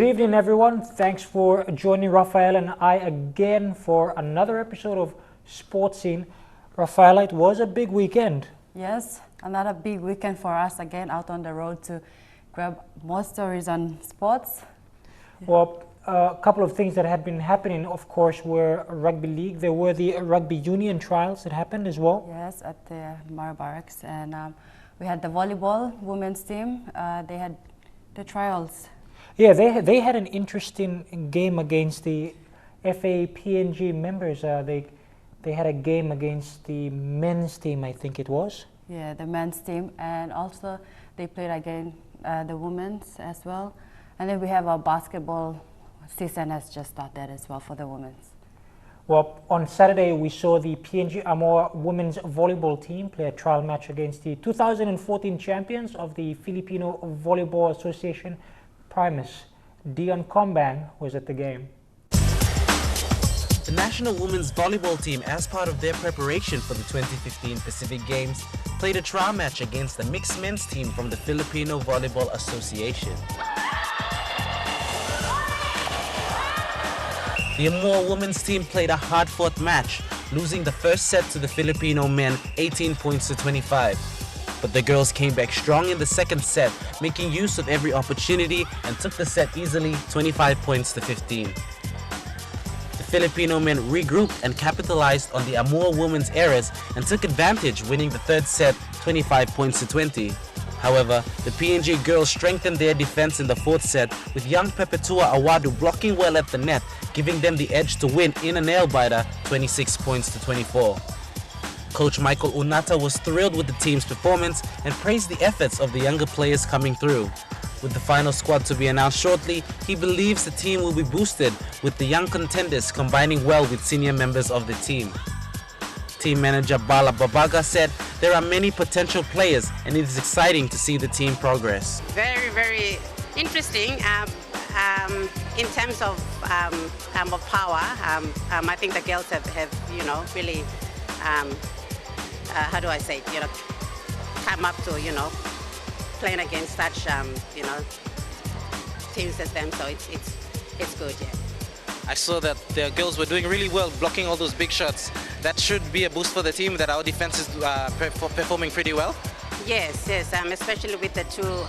evening, everyone. Thanks for joining Rafael and I again for another episode of Sports Scene. Rafael, it was a big weekend. Yes, another big weekend for us again out on the road to grab more stories on sports. Well, a couple of things that had been happening, of course, were rugby league. There were the rugby union trials that happened as well. Yes, at the Mara Barracks. And we had the volleyball women's team. They had the trials. Yeah, they had an interesting game against the FA PNG members. They had a game against the men's team, I think it was. Yeah, the men's team, and also they played against the women's as well. And then we have our basketball season has just started as well for the women's. Well, on Saturday we saw the PNG Amor women's volleyball team play a trial match against the 2014 champions of the Filipino Volleyball Association, Primus. Dion Comban was at the game. The national women's volleyball team, as part of their preparation for the 2015 Pacific Games, played a trial match against the mixed men's team from the Filipino Volleyball Association. The Amor women's team played a hard-fought match, losing the first set to the Filipino men 18 points to 25. But the girls came back strong in the second set, making use of every opportunity and took the set easily 25 points to 15. The Filipino men regrouped and capitalized on the Amor women's errors and took advantage, winning the third set 25 points to 20. However, the PNG girls strengthened their defense in the fourth set, with young Pepetua Awadu blocking well at the net, giving them the edge to win in a nail-biter 26 points to 24. Coach Michael Unata was thrilled with the team's performance and praised the efforts of the younger players coming through. With the final squad to be announced shortly, he believes the team will be boosted, with the young contenders combining well with senior members of the team. Team manager Bala Babaga said there are many potential players and it is exciting to see the team progress. Very, very interesting in terms of power. I think the girls have really, how do I say it, come up to, playing against such, team system. So it's good, yeah. I saw that the girls were doing really well, blocking all those big shots. That should be a boost for the team, that our defense is performing pretty well. Yes, especially with the two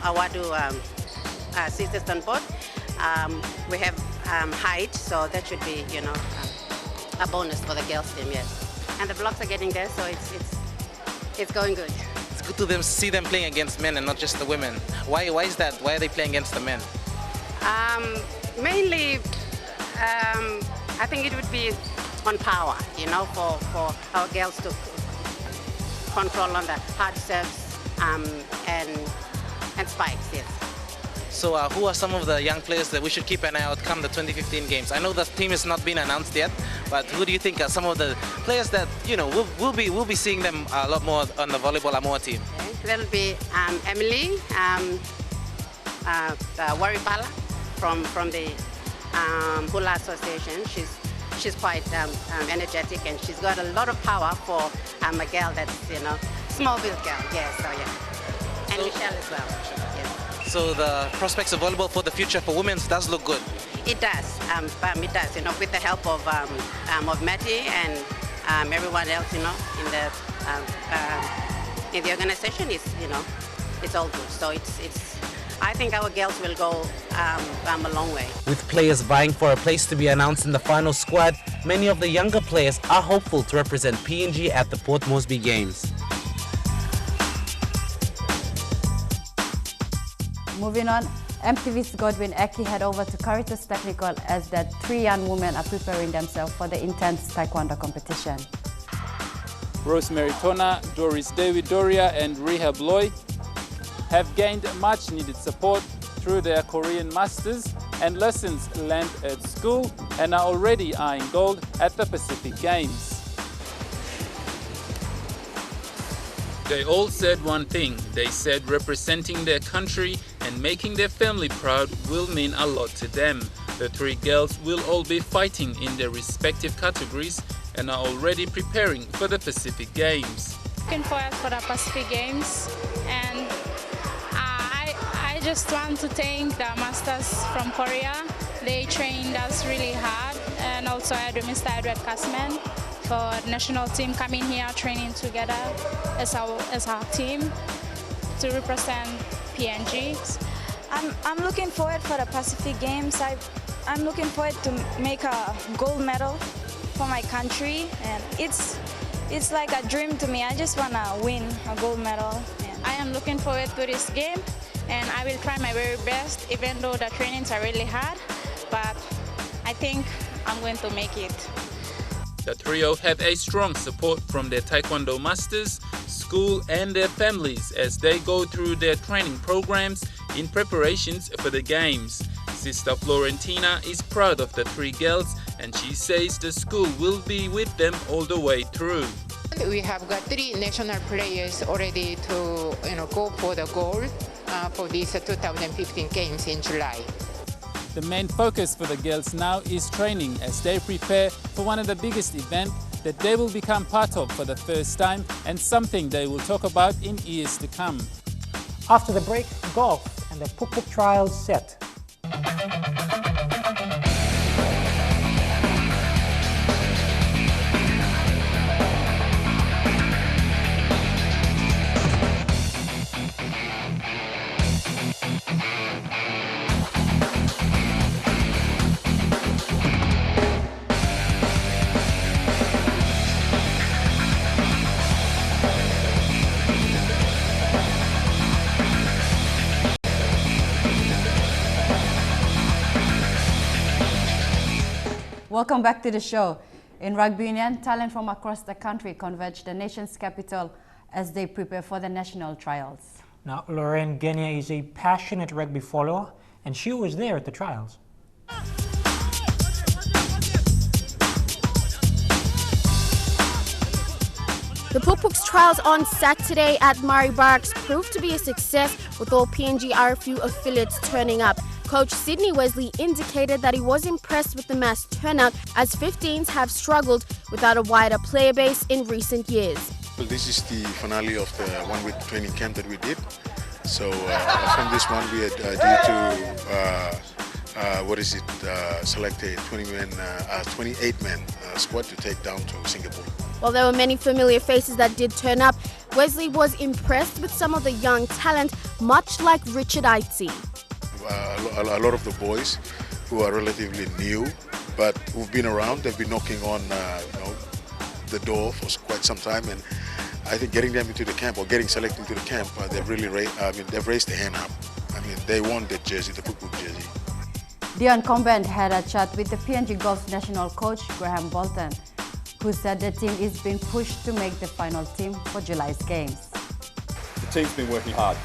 Awadu sisters on board. We have height, so that should be, a bonus for the girls team, yes. And the blocks are getting there, so it's going good. It's good to see them playing against men and not just the women. Why is that? Why are they playing against the men? Mainly, I think it would be on power, for our girls to control on the hard serves and spikes, yes. So who are some of the young players that we should keep an eye out come the 2015 games? I know the team has not been announced yet, but who do you think are some of the players that, we'll be seeing them a lot more on the Volleyball Amor team? Okay. That'll be Emily Waribala from the Hula Association. She's quite energetic, and she's got a lot of power for a girl that's, small build girl, yes, so yeah. And Michelle as well, yes. So the prospects of volleyball for the future for women does look good? It does, it does, with the help of Matty and everyone else, in the organization, it's all good. So I think our girls will go a long way. With players vying for a place to be announced in the final squad, many of the younger players are hopeful to represent PNG at the Port Moresby Games. Moving on, MTV's Godwin Eki head over to Caritas Technical as that 3 young women are preparing themselves for the intense Taekwondo competition. Rosemary Tona, Doris David Doria and Rehab Loy have gained much needed support through their Korean masters and lessons learned at school and are already eyeing gold at the Pacific Games. They all said one thing. They said representing their country and making their family proud will mean a lot to them. The 3 girls will all be fighting in their respective categories and are already preparing for the Pacific Games. Looking forward for the Pacific Games, and I I just want to thank the masters from Korea. They trained us really hard, and also Mr. Edward Kasman for the national team coming here training together as our team to represent PNG. I'm looking forward for the Pacific Games. I'm looking forward to make a gold medal for my country, and it's like a dream to me. I just want to win a gold medal. I am looking forward to this game, and I will try my very best, even though the trainings are really hard, but I think I'm going to make it. The trio have a strong support from their Taekwondo masters, school and their families as they go through their training programs in preparations for the games. Sister Florentina is proud of the three girls and she says the school will be with them all the way through. We have got 3 national players already to go for the gold for these 2015 games in July. The main focus for the girls now is training as they prepare for one of the biggest events that they will become part of for the first time and something they will talk about in years to come. After the break, golf and the Puk Puk Trials set. Welcome back to the show. In rugby union, talent from across the country converge the nation's capital as they prepare for the national trials. Now, Lorraine Genia is a passionate rugby follower, and she was there at the trials. The Puk Puk's trials on Saturday at Murray Barracks proved to be a success with all PNG RFU affiliates turning up. Coach Sydney Wesley indicated that he was impressed with the mass turnout as 15s have struggled without a wider player base in recent years. Well, this is the finale of the one-week training camp that we did. So from this one we are due to select a 28-man squad to take down to Singapore. While there were many familiar faces that did turn up, Wesley was impressed with some of the young talent, much like Richard Aitzi. A lot of the boys who are relatively new, but who've been around, they've been knocking on the door for quite some time, and I think getting them into the camp or getting selected into the camp, they've really they've raised their hand up. I mean, they want the jersey, the Puk Puk jersey. Dion Comband had a chat with the PNG Golf national coach Graham Bolton, who said the team is being pushed to make the final team for July's games. The team's been working hard.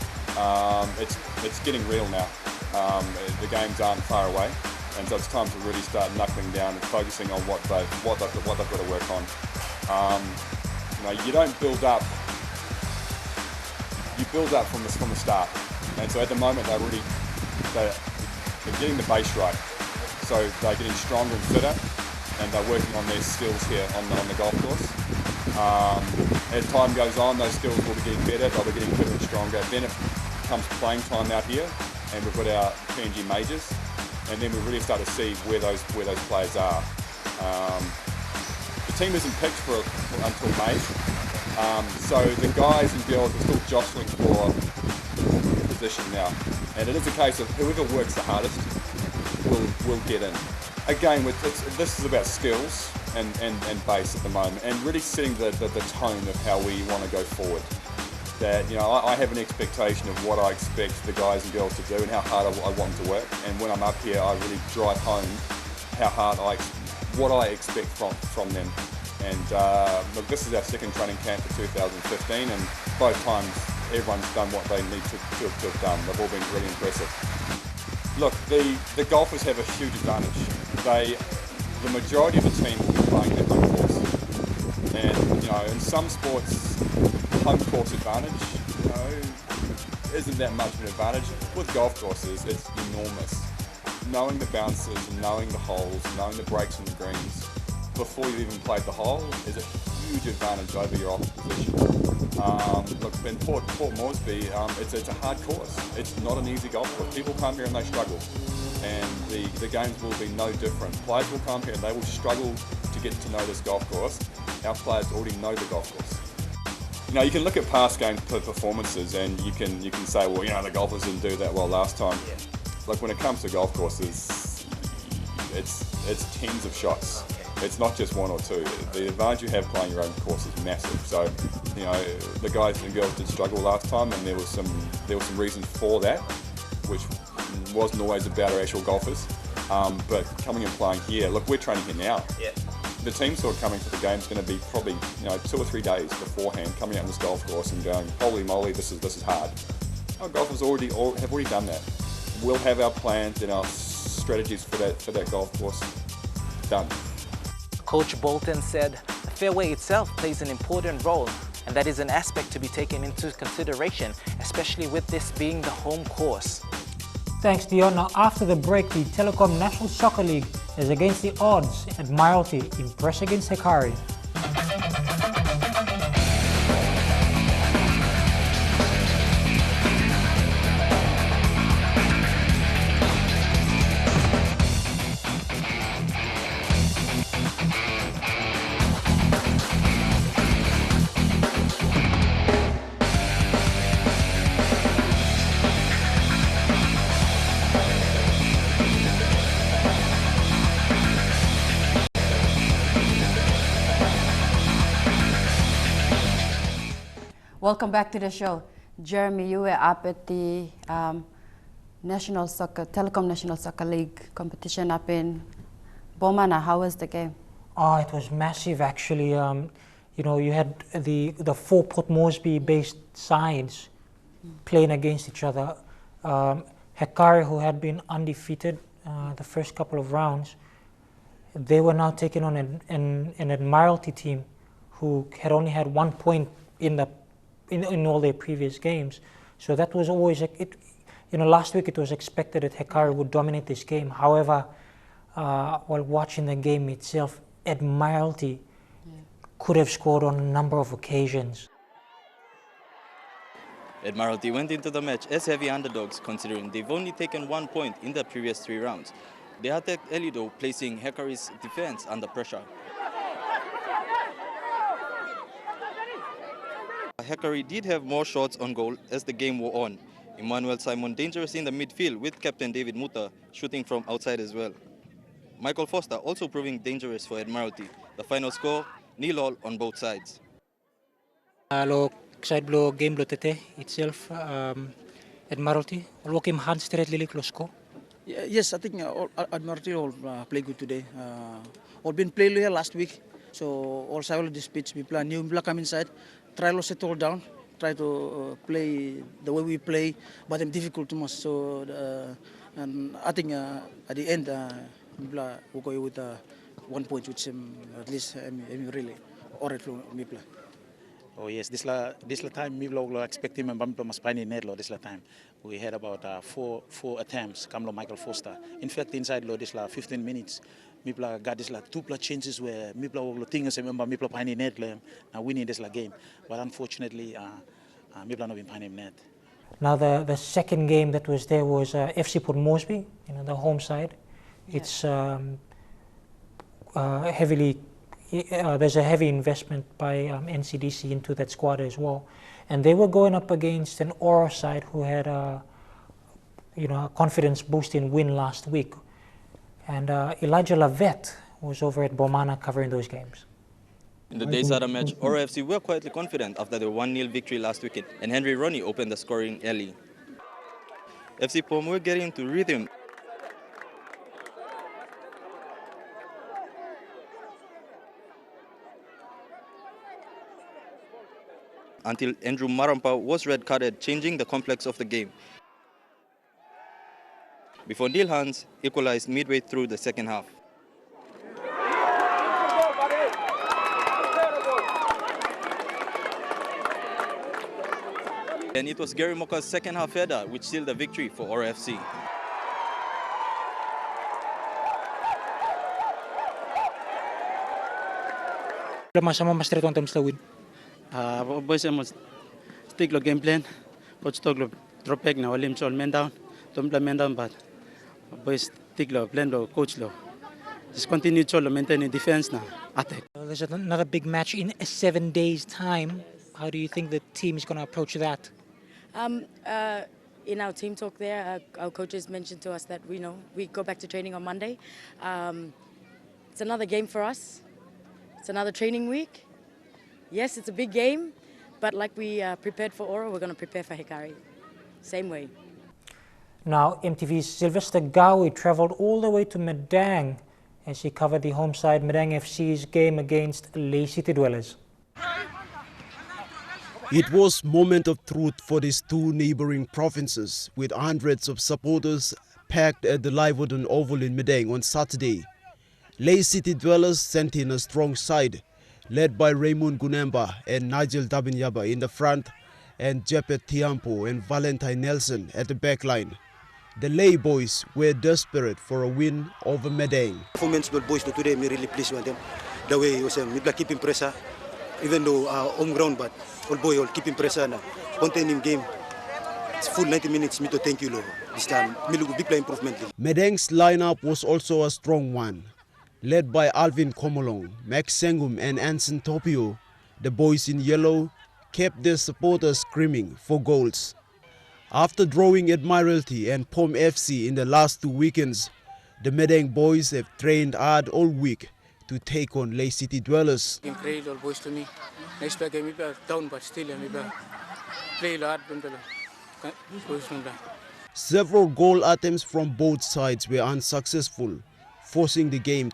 It's getting real now. The games aren't far away, and so it's time to really start knuckling down and focusing on what they've got to work on. You don't build up. You build up from the start, and so at the moment they're getting the base right. So they're getting stronger and fitter, and they're working on their skills here on the golf course. As time goes on, those skills will be getting better. They'll be getting fitter and stronger. Then it comes playing time out here, and we've got our PNG majors, and then we really start to see where those players are. The team isn't picked until May, so the guys and girls are still jostling for position now, and it is a case of whoever works the hardest will get in. Again, this is about skills and base at the moment, and really setting the tone of how we want to go forward. That I have an expectation of what I expect the guys and girls to do and how hard I want them to work. And when I'm up here, I really drive home how hard what I expect from them. And look, this is our second training camp for 2015, and both times everyone's done what they need to have done. They've all been really impressive. Look, the golfers have a huge advantage. The majority of the team will be playing their home course, and in some sports, home course advantage isn't that much of an advantage. With golf courses, it's enormous. Knowing the bounces, knowing the holes, knowing the breaks and the greens before you've even played the hole is a huge advantage over your opposition. Look, in Port Moresby, it's a hard course. It's not an easy golf course. People come here and they struggle, and the games will be no different. Players will come here and they will struggle to get to know this golf course. Our players already know the golf course. You know, you can look at past game performances and you can say, well, you know, the golfers didn't do that well last time. Yeah. Like when it comes to golf courses, it's tens of shots. It's not just one or two. The advantage you have playing your own course is massive. So, you know, the guys and girls did struggle last time, and there was some reasons for that, which wasn't always about our actual golfers. But coming and playing here, look, we're training here now. Yeah. The teams who are coming for the game is going to be probably 2 or 3 days beforehand, coming out on this golf course and going, holy moly, this is hard. Our golfers have already done that. We'll have our plans and our strategies for that golf course done. Coach Bolton said the fairway itself plays an important role, and that is an aspect to be taken into consideration, especially with this being the home course. Thanks, Dion. Now, after the break, the Telecom National Soccer League is against the odds. Admiralty impress against Hekari. Welcome back to the show. Jeremy, you were up at the Telecom National Soccer League competition up in Bomana. How was the game? Oh, it was massive actually. You know, you had the 4 Port Moresby based sides playing against each other. Hekari, who had been undefeated the first couple of rounds, they were now taking on an Admiralty team who had only had 1 point in all their previous games. So that was always, last week it was expected that Hekari would dominate this game. However, while watching the game itself, Admiralty could have scored on a number of occasions. Admiralty went into the match as heavy underdogs, considering they've only taken 1 point in the previous 3 rounds. They attacked early though, placing Hekari's defense under pressure. Hekari did have more shots on goal as the game wore on. Emmanuel Simon dangerous in the midfield with captain David Muta shooting from outside as well. Michael Foster also proving dangerous for Admiralty. The final score, 0-0 on both sides. Lo side lo game lo tete itself Admiralty lo game hand straight lilik lo score. Yes, I think Admiralty all play good today. All been play here last week, so all side this pitch we play new come inside. Try to settle down, try to play the way we play, but it's difficult too much. So, and I think at the end, we'll go with 1 point, which at least I'm really alright for me. Oh yes, this time we expect him and mas pani netlo this time. We had about four attempts. Kamlo Michael Foster. In fact, inside lo this 15 minutes. Mipla got this 2 chances where Mipla will think as remember Mipla pani net winning this game, but unfortunately Mipla not been pani net. Now the second game that was there was FC Port Moresby, the home side. Yeah. It's heavily there's a heavy investment by NCDC into that squad as well, and they were going up against an Aura side who had a confidence boosting win last week. And Elijah Lavette was over at Bomana covering those games. In the Daysada match, Aura FC were quietly confident after the 1-0 victory last weekend, and Henry Ronnie opened the scoring early. FC Pom were getting into rhythm. Until Andrew Marampa was red-carded, changing the complex of the game. Before Neil Hans equalized midway through the second half. And it was Gary Moka's second half header which sealed the victory for Aura FC. Masama mas straight on terms to win. Boys must stick to game plan. Coach talk drop back now, limb all men down. Don't play men down, but boys stick to plan to coach lo. Just continue to maintain defense now. Attack. Well, there's another big match in 7 days' time. How do you think the team is going to approach that? In our team talk there, our coaches mentioned to us that we go back to training on Monday. It's another game for us. It's another training week. Yes, it's a big game, but like we prepared for Oro, we're going to prepare for Hikari. Same way. Now, MTV's Sylvester Gawi travelled all the way to Madang as he covered the home side Madang FC's game against Lae City Dwellers. It was a moment of truth for these two neighbouring provinces, with hundreds of supporters packed at the Liverden Oval in Madang on Saturday. Lae City Dwellers sent in a strong side, led by Raymond Gunemba and Nigel Dabinyaba in the front, and Jepet Tiampo and Valentine Nelson at the back line. The Lae boys were desperate for a win over Madang. Performance by boys today, I'm really pleased with them. The way we keeping pressure, even though home ground, but all boy all keeping pressure na containing game. It's full 90 minutes. Me to thank you, this time. Me look big play improvement. Madang's lineup was also a strong one, led by Alvin Komolong, Max Sengum and Anson Topio. The boys in yellow kept their supporters screaming for goals. After drawing Admiralty and Pom FC in the last 2 weekends, the Madang boys have trained hard all week to take on Lae City Dwellers. Incredible boys to me. Next play game, we play down, but still we play hard. Several goal attempts from both sides were unsuccessful, forcing the game